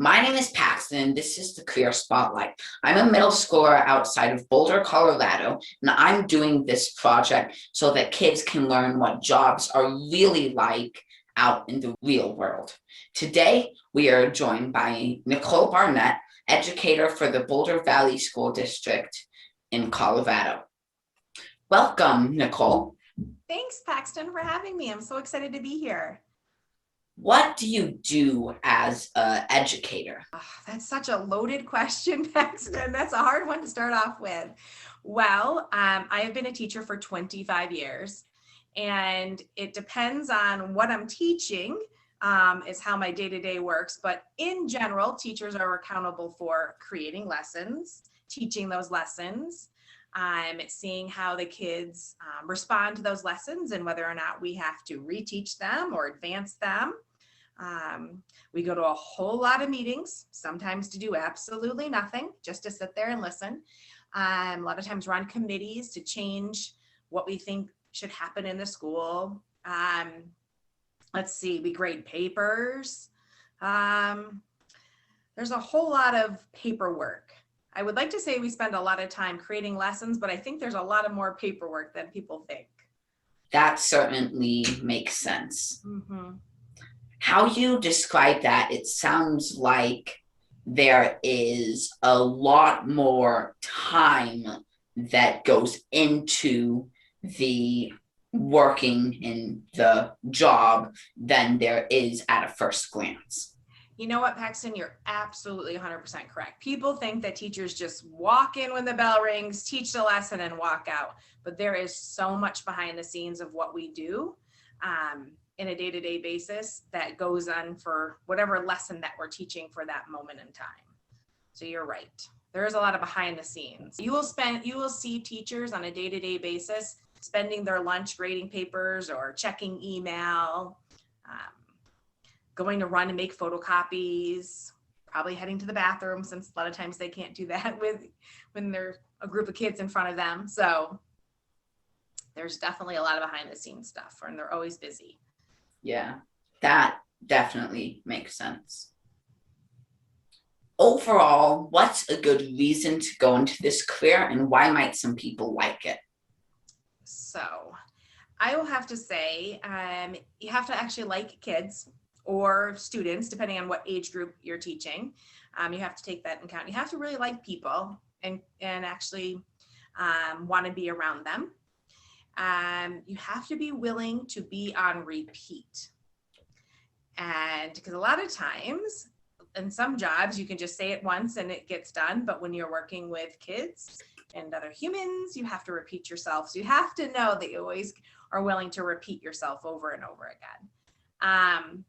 My name is Paxton, and this is the Career Spotlight. I'm a middle schooler outside of Boulder, Colorado, and I'm doing this project so that kids can learn what jobs are really like out in the real world. Today, we are joined by Nichole Barnett, educator for the Boulder Valley School District in Colorado. Welcome, Nichole. Thanks, Paxton, for having me. I'm so excited to be here. What do you do as an educator? Oh, that's such a loaded question, Paxton. That's a hard one to start off with. Well, I have been a teacher for 25 years, and it depends on what I'm teaching, is how my day-to-day works. But in general, teachers are accountable for creating lessons, teaching those lessons, seeing how the kids respond to those lessons and whether or not we have to reteach them or advance them. We go to a whole lot of meetings, sometimes to do absolutely nothing, just to sit there and listen. A lot of times run committees to change what we think should happen in the school. Let's see, we grade papers. There's a whole lot of paperwork. I would like to say we spend a lot of time creating lessons, but I think there's a lot of more paperwork than people think. That certainly makes sense. Mm-hmm. How you describe that, it sounds like there is a lot more time that goes into the working in the job than there is at a first glance. You know what, Paxton, you're absolutely 100% correct. People think that teachers just walk in when the bell rings, teach the lesson, and walk out. But there is so much behind the scenes of what we do in a day-to-day basis that goes on for whatever lesson that we're teaching for that moment in time. So you're right. There is a lot of behind the scenes. You will see teachers on a day-to-day basis spending their lunch grading papers or checking email, going to run and make photocopies, probably heading to the bathroom, since a lot of times they can't do that when there's a group of kids in front of them. So there's definitely a lot of behind the scenes stuff, and they're always busy. Yeah, that definitely makes sense. Overall, what's a good reason to go into this career, and why might some people like it? So I will have to say, you have to actually like kids or students, depending on what age group you're teaching. You have to take that into account. You have to really like people and actually want to be around them. You have to be willing to be on repeat. And because a lot of times in some jobs, you can just say it once and it gets done. But when you're working with kids and other humans, you have to repeat yourself. So you have to know that you always are willing to repeat yourself over and over again.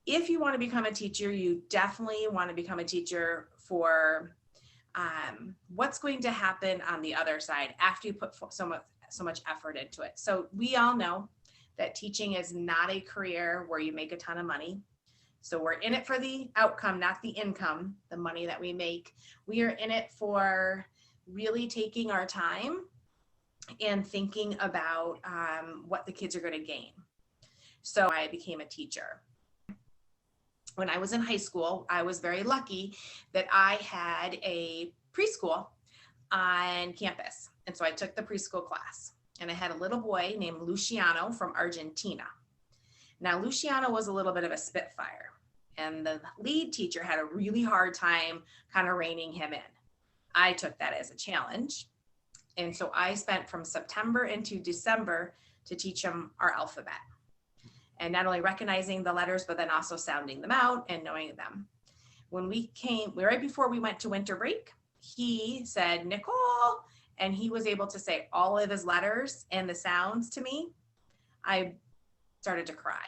If you want to become a teacher, you definitely want to become a teacher for what's going to happen on the other side after you put so much effort into it. So we all know that teaching is not a career where you make a ton of money. So we're in it for the outcome, not the income, the money that we make. We are in it for really taking our time and thinking about what the kids are going to gain. So I became a teacher. When I was in high school, I was very lucky that I had a preschool on campus. And so I took the preschool class, and I had a little boy named Luciano from Argentina. Now, Luciano was a little bit of a spitfire, and the lead teacher had a really hard time kind of reining him in. I took that as a challenge. And so I spent from September into December to teach him our alphabet. And not only recognizing the letters, but then also sounding them out and knowing them. When right before we went to winter break, he said, Nichole, and he was able to say all of his letters and the sounds to me. I started to cry.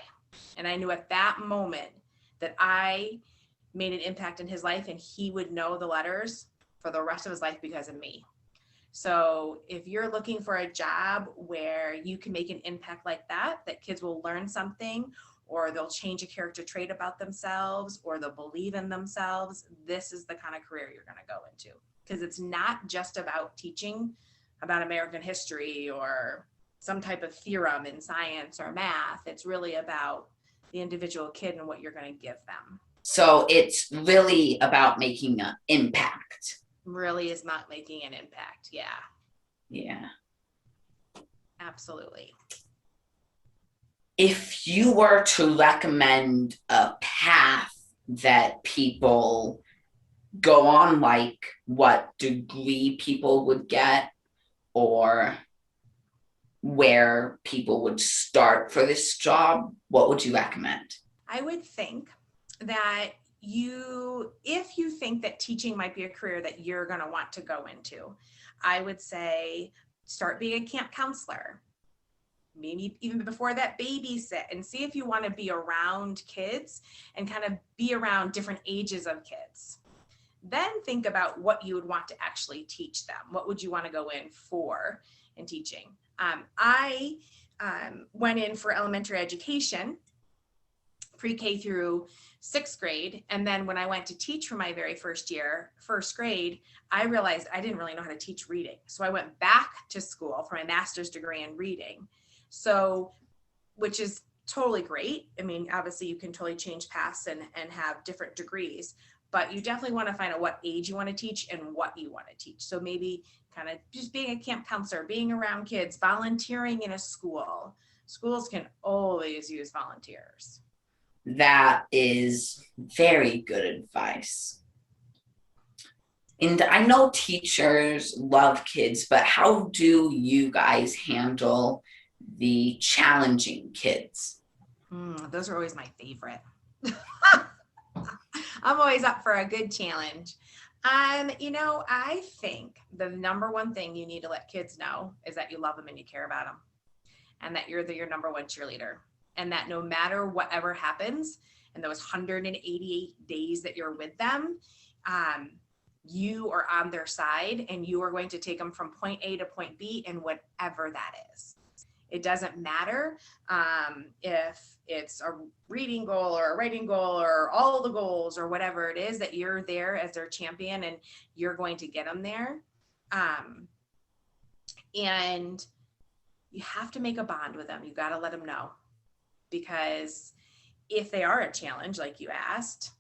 And I knew at that moment that I made an impact in his life, and he would know the letters for the rest of his life because of me. So if you're looking for a job where you can make an impact like that kids will learn something, or they'll change a character trait about themselves, or they'll believe in themselves, this is the kind of career you're going to go into. Because it's not just about teaching about American history or some type of theorem in science or math. It's really about the individual kid and what you're going to give them. So it's really about making an impact. Really is not making an impact. Yeah, Yeah. absolutely. If you were to recommend a path that people go on, like what degree people would get or where people would start for this job, what would you recommend? I would think that if you think that teaching might be a career that you're going to want to go into, I would say start being a camp counselor. Maybe even before that, babysit and see if you want to be around kids and kind of be around different ages of kids. Then think about what you would want to actually teach them. What would you want to go in for in teaching? I went in for elementary education, pre-K through 6th grade. And then when I went to teach for my very first year, 1st grade, I realized I didn't really know how to teach reading. So I went back to school for my master's degree in reading. So, which is totally great. I mean, obviously you can totally change paths and have different degrees, but you definitely want to find out what age you want to teach and what you want to teach. So maybe kind of just being a camp counselor, being around kids, volunteering in a school. Schools can always use volunteers. That is very good advice. And I know teachers love kids, but how do you guys handle the challenging kids? Those are always my favorite. I'm always up for a good challenge. I think the number one thing you need to let kids know is that you love them and you care about them, and that you're your number one cheerleader, and that no matter whatever happens in those 188 days that you're with them, you are on their side and you are going to take them from point A to point B and whatever that is. It doesn't matter if it's a reading goal or a writing goal or all the goals or whatever it is, that you're there as their champion and you're going to get them there. And you have to make a bond with them. You got to let them know, because if they are a challenge, like you asked,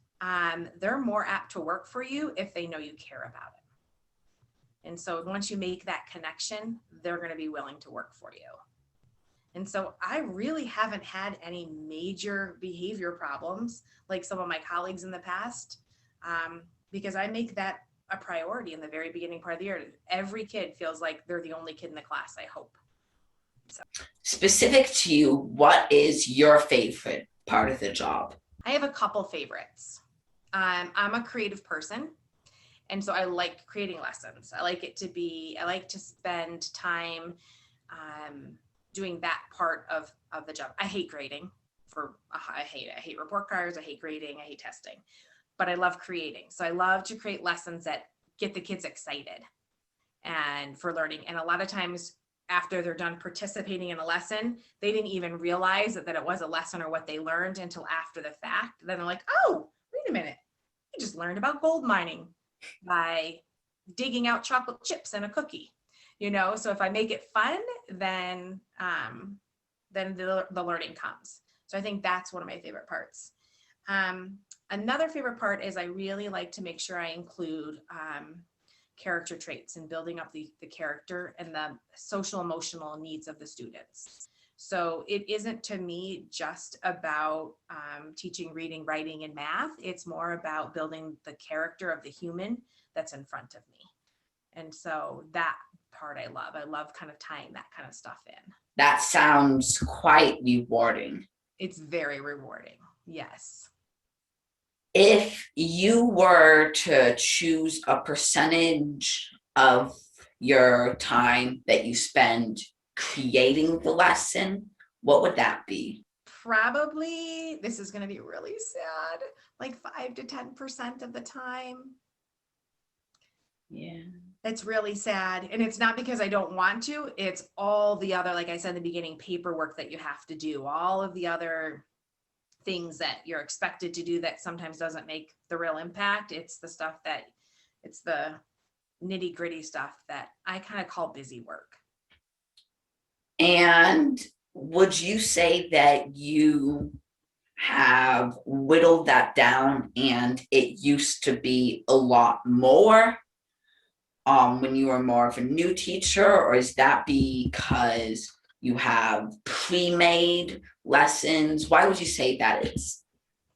they're more apt to work for you if they know you care about it. And so once you make that connection, they're going to be willing to work for you. And so I really haven't had any major behavior problems like some of my colleagues in the past, because I make that a priority in the very beginning part of the year. Every kid feels like they're the only kid in the class, I hope. So. Specific to you, what is your favorite part of the job? I have a couple favorites. I'm a creative person, and so I like creating lessons. I like to spend time doing that part of the job. I hate grading. I hate report cards. I hate grading. I hate testing, but I love creating. So I love to create lessons that get the kids excited and for learning. And a lot of times after they're done participating in a lesson, they didn't even realize that it was a lesson or what they learned until after the fact. Then they're like, oh, wait a minute. I just learned about gold mining by digging out chocolate chips in a cookie. So if I make it fun, then the learning comes. So I think that's one of my favorite parts. Another favorite part is I really like to make sure I include character traits and building up the character and the social emotional needs of the students. So it isn't, to me, just about teaching reading, writing, and math. It's more about building the character of the human that's in front of me. And so that part I love. I love kind of tying that kind of stuff in. That sounds quite rewarding. It's very rewarding. Yes. If you were to choose a percentage of your time that you spend creating the lesson, what would that be? Probably, this is going to be really sad, like 5 to 10% of the time. Yeah. It's really sad. And it's not because I don't want to, it's all the other, like I said in the beginning, paperwork that you have to do, all of the other things that you're expected to do that sometimes doesn't make the real impact. It's the nitty gritty stuff that I kind of call busy work. And would you say that you have whittled that down and it used to be a lot more when you were more of a new teacher, or is that because you have pre-made lessons? Why would you say that is?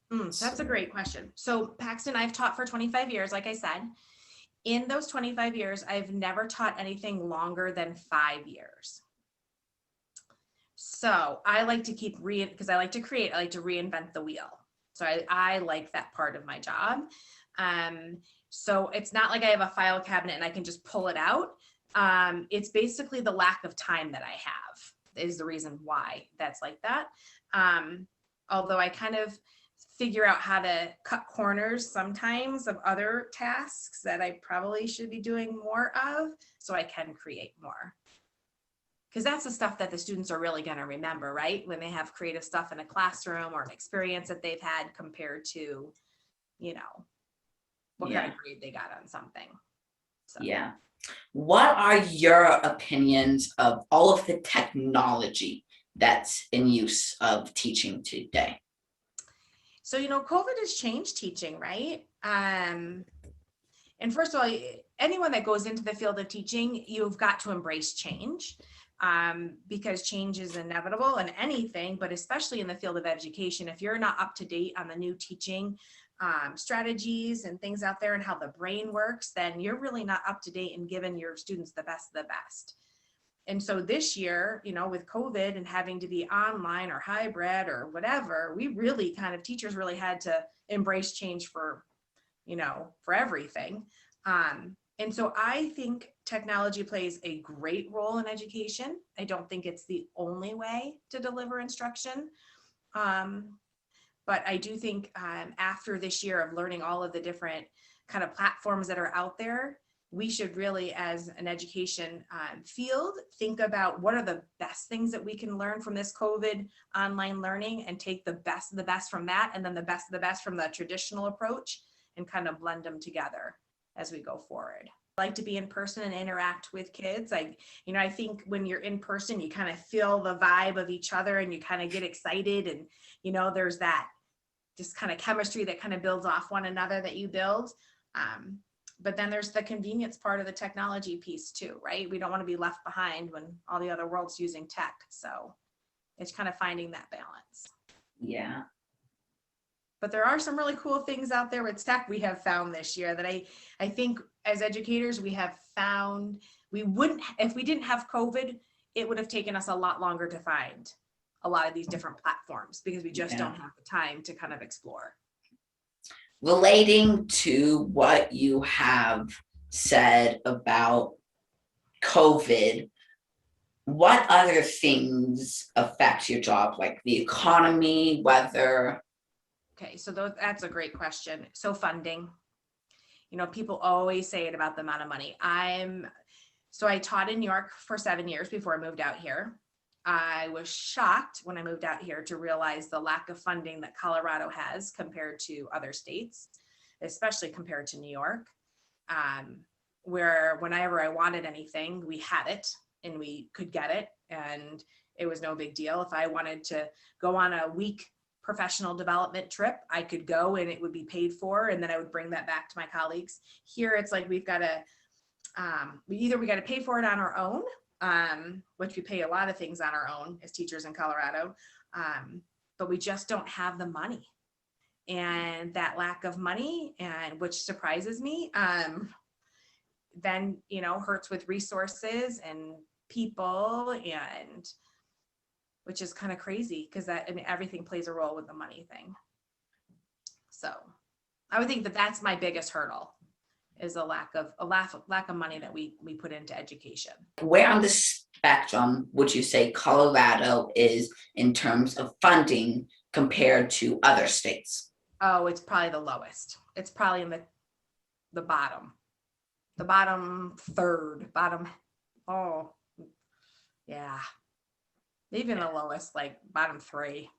That's a great question. So Paxton, I've taught for 25 years, like I said. In those 25 years, I've never taught anything longer than 5 years. So I like to keep because I like to create, I like to reinvent the wheel. So I like that part of my job. So it's not like I have a file cabinet and I can just pull it out. It's basically the lack of time that I have is the reason why that's like that. Although I kind of figure out how to cut corners sometimes of other tasks that I probably should be doing more of so I can create more. Because that's the stuff that the students are really going to remember, right? When they have creative stuff in a classroom or an experience that they've had compared to, you know, what kind of grade they got on something. So. Yeah. What are your opinions of all of the technology that's in use of teaching today? So, you know, COVID has changed teaching, right? And first of all, anyone that goes into the field of teaching, you've got to embrace change. Because change is inevitable in anything, but especially in the field of education. If you're not up to date on the new teaching strategies and things out there and how the brain works, then you're really not up to date and giving your students the best of the best. And so this year, you know, with COVID and having to be online or hybrid or whatever, we really kind of, teachers really had to embrace change for, you know, for everything. And so I think technology plays a great role in education. I don't think it's the only way to deliver instruction. But I do think after this year of learning all of the different kind of platforms that are out there, we should really, as an education field, think about what are the best things that we can learn from this COVID online learning and take the best of the best from that, and then the best of the best from the traditional approach and kind of blend them together as we go forward. I like to be in person and interact with kids. I think when you're in person, you kind of feel the vibe of each other and you kind of get excited, and, you know, there's that just kind of chemistry that kind of builds off one another that you build. But then there's the convenience part of the technology piece too, right? We don't want to be left behind when all the other world's using tech. So it's kind of finding that balance. Yeah. But there are some really cool things out there with tech we have found this year that I think as educators, we have found we wouldn't, if we didn't have COVID, it would have taken us a lot longer to find a lot of these different platforms because we just don't have the time to kind of explore. Relating to what you have said about COVID, what other things affect your job, like the economy, weather? Okay, so that's a great question. So funding, you know, people always say it about the amount of money. So I taught in New York for 7 years before I moved out here. I was shocked when I moved out here to realize the lack of funding that Colorado has compared to other states, especially compared to New York, where whenever I wanted anything, we had it and we could get it. And it was no big deal. If I wanted to go on a week professional development trip, I could go and it would be paid for. And then I would bring that back to my colleagues. Here, it's like we've got to, we got to pay for it on our own, which we pay a lot of things on our own as teachers in Colorado, but we just don't have the money. And that lack of money, and which surprises me, then, you know, hurts with resources and people, and which is kind of crazy because that, I mean, everything plays a role with the money thing. So I would think that that's my biggest hurdle, is a lack of money that we put into education. Where on the spectrum would you say Colorado is in terms of funding compared to other states? Oh, it's probably the lowest. It's probably in the bottom third, oh yeah, even the lowest, like bottom 3.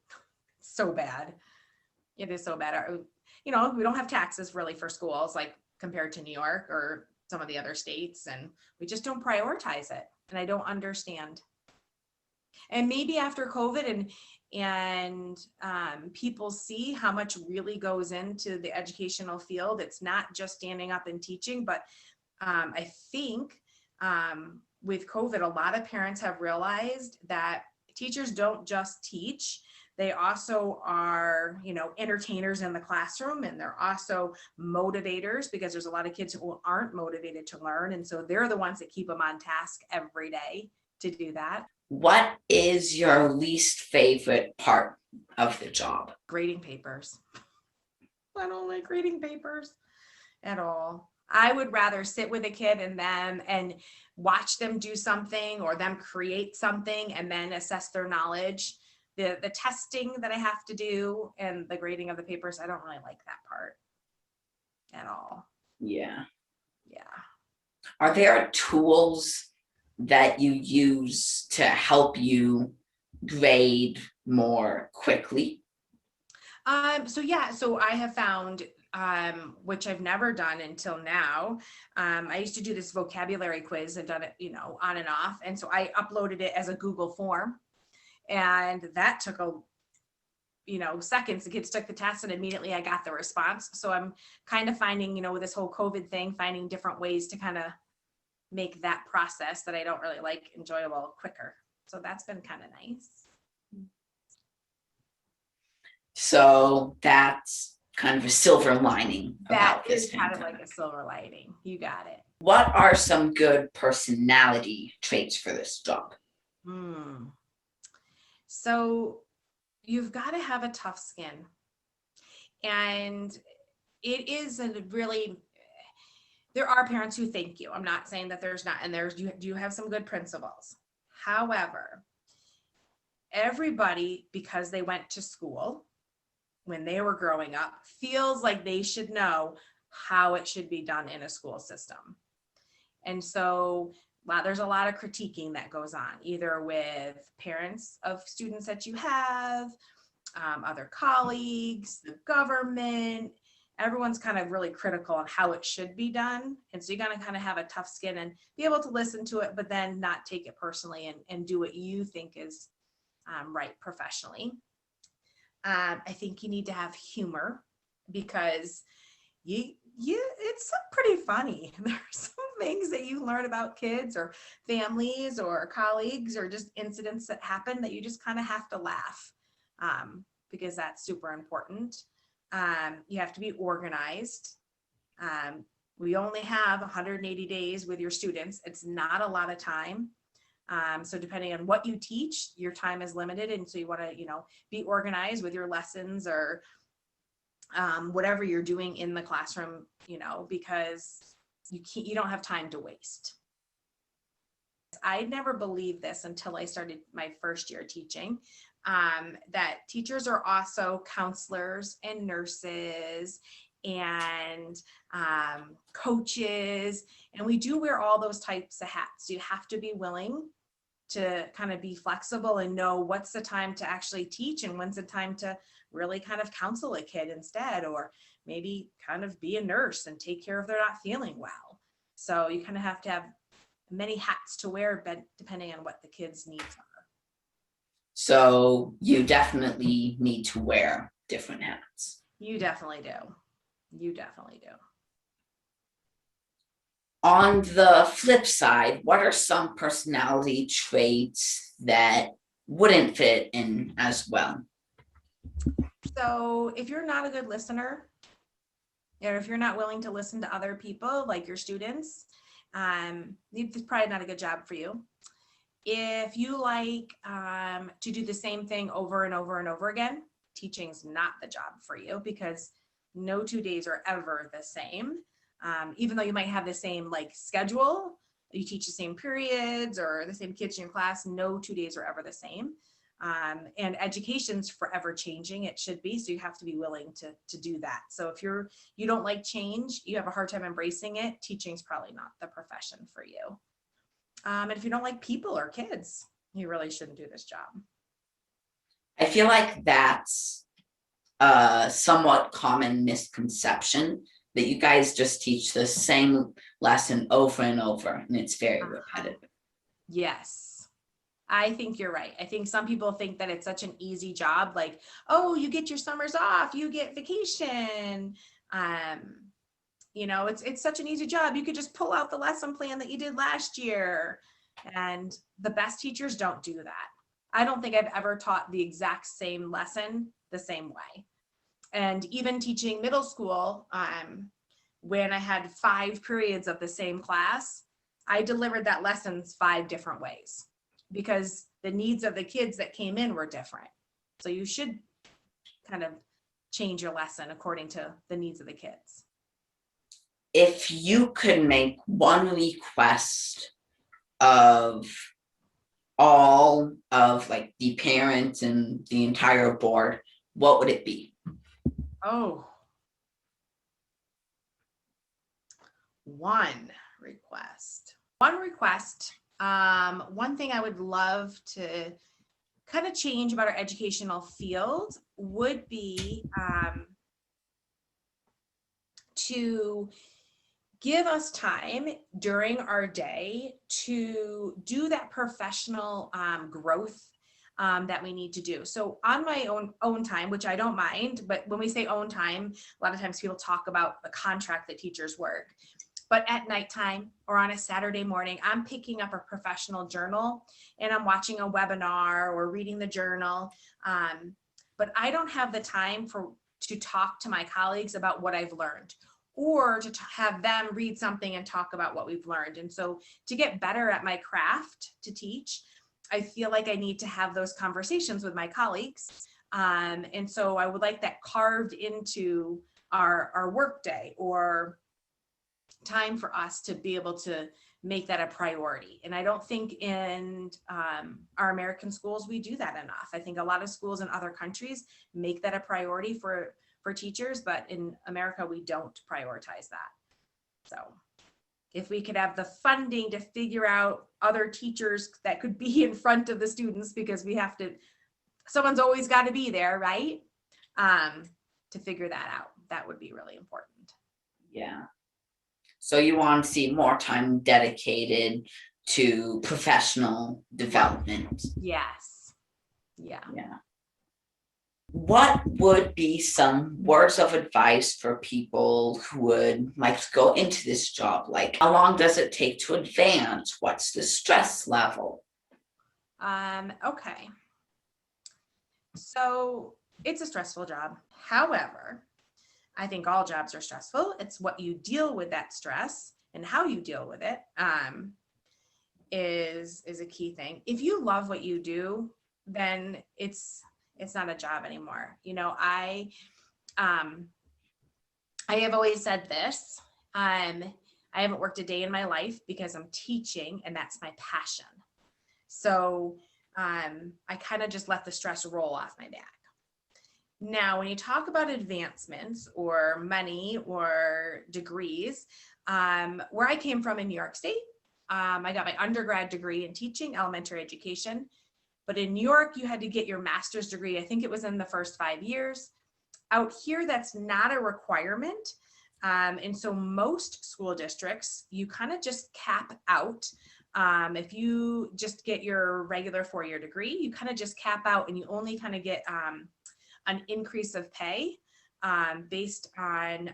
So bad. It is so bad. You know, we don't have taxes really for schools, like compared to New York or some of the other states, and we just don't prioritize it. And I don't understand. And maybe after COVID, and and people see how much really goes into the educational field. It's not just standing up and teaching, but I think with COVID, a lot of parents have realized that teachers don't just teach. They also are, you know, entertainers in the classroom, and they're also motivators, because there's a lot of kids who aren't motivated to learn. And so they're the ones that keep them on task every day to do that. What is your least favorite part of the job? Grading papers. I don't like grading papers at all. I would rather sit with a kid and watch them do something, or them create something, and then assess their knowledge. The testing that I have to do and the grading of the papers, I don't really like that part at all. Yeah. Yeah. Are there tools that you use to help you grade more quickly? So I have found, which I've never done until now. I used to do this vocabulary quiz. I've done it, you know, on and off. And so I uploaded it as a Google form, and that took seconds. The kids took the test and immediately I got the response. So I'm kind of finding, you know, with this whole COVID thing, finding different ways to kind of make that process that I don't really like enjoyable quicker. So that's been kind of nice. So that's kind of a silver lining That about this is kind of pandemic. like a silver lining. You got it. What are some good personality traits for this job? So you've got to have a tough skin. And it is there are parents who thank you. I'm not saying that there's not, and you have some good principles. However, everybody, because they went to school when they were growing up, feels like they should know how it should be done in a school system. And so there's a lot of critiquing that goes on, either with parents of students that you have, other colleagues, the government. Everyone's kind of really critical on how it should be done. And so you got to kind of have a tough skin and be able to listen to it, but then not take it personally and do what you think is right professionally. I think you need to have humor, because it's pretty funny. There's some things that you learn about kids or families or colleagues or just incidents that happen that you just kind of have to laugh, because that's super important. You have to be organized. We only have 180 days with your students. It's not a lot of time. So depending on what you teach, your time is limited. And so you want to, be organized with your lessons or whatever you're doing in the classroom, because you don't have time to waste. I never believed this until I started my first year teaching, that teachers are also counselors and nurses and coaches, and we do wear all those types of hats. You have to be willing to kind of be flexible and know what's the time to actually teach and when's the time to really kind of counsel a kid instead, or maybe kind of be a nurse and take care of they're not feeling well. So you kind of have to have many hats to wear, but depending on what the kids' needs are. So you definitely need to wear different hats. You definitely do. You definitely do. On the flip side, what are some personality traits that wouldn't fit in as well? So if you're not a good listener, or if you're not willing to listen to other people, like your students, it's probably not a good job for you. If you like to do the same thing over and over and over again, teaching's not the job for you, because no 2 days are ever the same. Even though you might have the same schedule, you teach the same periods or the same kids in your class, no 2 days are ever the same. And education's forever changing, it should be, so you have to be willing to do that. So if you don't like change, you have a hard time embracing it, teaching's probably not the profession for you. And if you don't like people or kids, you really shouldn't do this job. I feel like that's a somewhat common misconception, that you guys just teach the same lesson over and over, and it's very repetitive. Yes, I think you're right. I think some people think that it's such an easy job, like, oh, you get your summers off, you get vacation. It's such an easy job. You could just pull out the lesson plan that you did last year. And the best teachers don't do that. I don't think I've ever taught the exact same lesson the same way. And even teaching middle school, when I had 5 periods of the same class, I delivered that lessons 5 different ways because the needs of the kids that came in were different. So you should kind of change your lesson according to the needs of the kids. If you could make one request of all of like the parents and the entire board, what would it be? Oh, one request. One thing I would love to kind of change about our educational field would be to give us time during our day to do that professional growth that we need to do. So on my own time, which I don't mind, but when we say own time, a lot of times people talk about the contract that teachers work. But at nighttime or on a Saturday morning, I'm picking up a professional journal and I'm watching a webinar or reading the journal. But I don't have the time to talk to my colleagues about what I've learned, or to have them read something and talk about what we've learned. And so to get better at my craft to teach, I feel like I need to have those conversations with my colleagues. And so I would like that carved into our workday or time for us to be able to make that a priority. And I don't think in our American schools, we do that enough. I think a lot of schools in other countries make that a priority for teachers, but in America, we don't prioritize that. So if we could have the funding to figure out other teachers that could be in front of the students, because someone's always got to be there, right? To figure that out, that would be really important. Yeah. So you want to see more time dedicated to professional development. Yes. Yeah. What would be some words of advice for people who would like to go into this job? Like, how long does it take to advance? What's the stress level? Okay. So it's a stressful job. However, I think all jobs are stressful. It's what you deal with that stress and how you deal with it is a key thing. If you love what you do, then it's not a job anymore. I have always said this. I haven't worked a day in my life because I'm teaching and that's my passion. So I kind of just let the stress roll off my back. Now, when you talk about advancements or money or degrees, where I came from in New York State, I got my undergrad degree in teaching elementary education. But in New York, you had to get your master's degree. I think it was in the first 5 years. Out here, that's not a requirement. And so most school districts, you kind of just cap out. If you just get your regular 4-year degree, you kind of just cap out and you only kind of get an increase of pay based on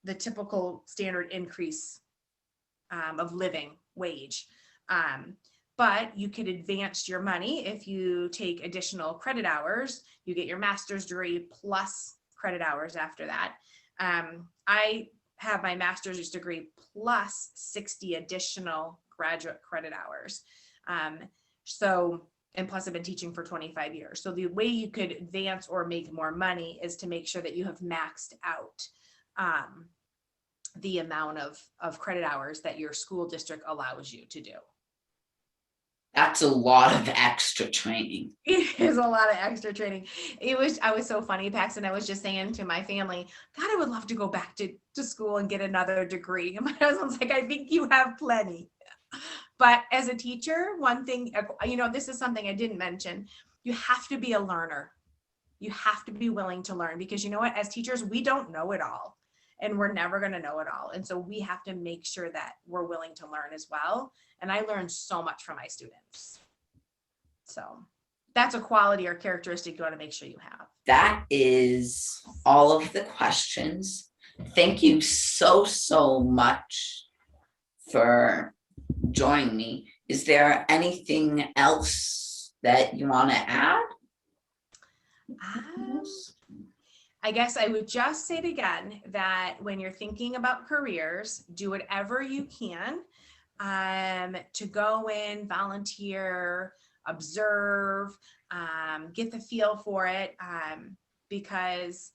the typical standard increase of living wage. But you could advance your money if you take additional credit hours. You get your master's degree plus credit hours after that. I have my master's degree plus 60 additional graduate credit hours. And plus I've been teaching for 25 years. So the way you could advance or make more money is to make sure that you have maxed out the amount of credit hours that your school district allows you to do. That's a lot of extra training. It is a lot of extra training. I was so funny, Paxton. I was just saying to my family, God, I would love to go back to school and get another degree. And my husband's like, I think you have plenty. But as a teacher, one thing, this is something I didn't mention. You have to be a learner. You have to be willing to learn because you know what? As teachers, we don't know it all. and we're never going to know it all. And so we have to make sure that we're willing to learn as well. And I learned so much from my students. So that's a quality or characteristic you want to make sure you have. That is all of the questions. Thank you so, so much for joining me. Is there anything else that you want to add? I guess I would just say it again, that when you're thinking about careers, do whatever you can to go in, volunteer, observe, get the feel for it, because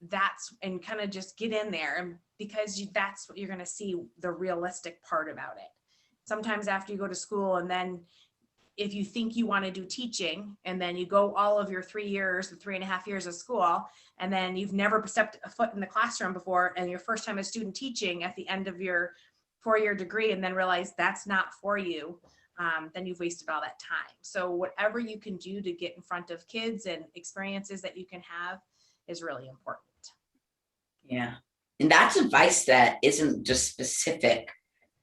that's, and kind of just get in there, and because that's what you're going to see the realistic part about it. Sometimes after you go to school, and then if you think you want to do teaching, and then you go all of your 3 years, the 3.5 years of school, and then you've never stepped a foot in the classroom before, and your first time as student teaching at the end of your 4-year degree, and then realize that's not for you, then you've wasted all that time. So whatever you can do to get in front of kids and experiences that you can have is really important. Yeah. And that's advice that isn't just specific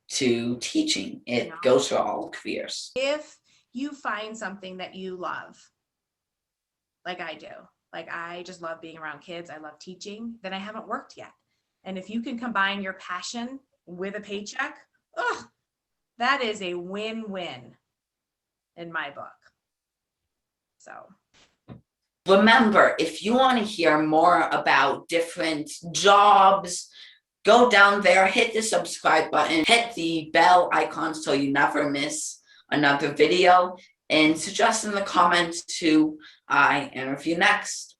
to teaching. It goes for all careers. If you find something that you love, like I do, like I just love being around kids, I love teaching, then I haven't worked yet. And if you can combine your passion with a paycheck, that is a win-win in my book. So remember, if you want to hear more about different jobs, go down there, hit the subscribe button, hit the bell icon so you never miss another video, and suggest in the comments who I interview next.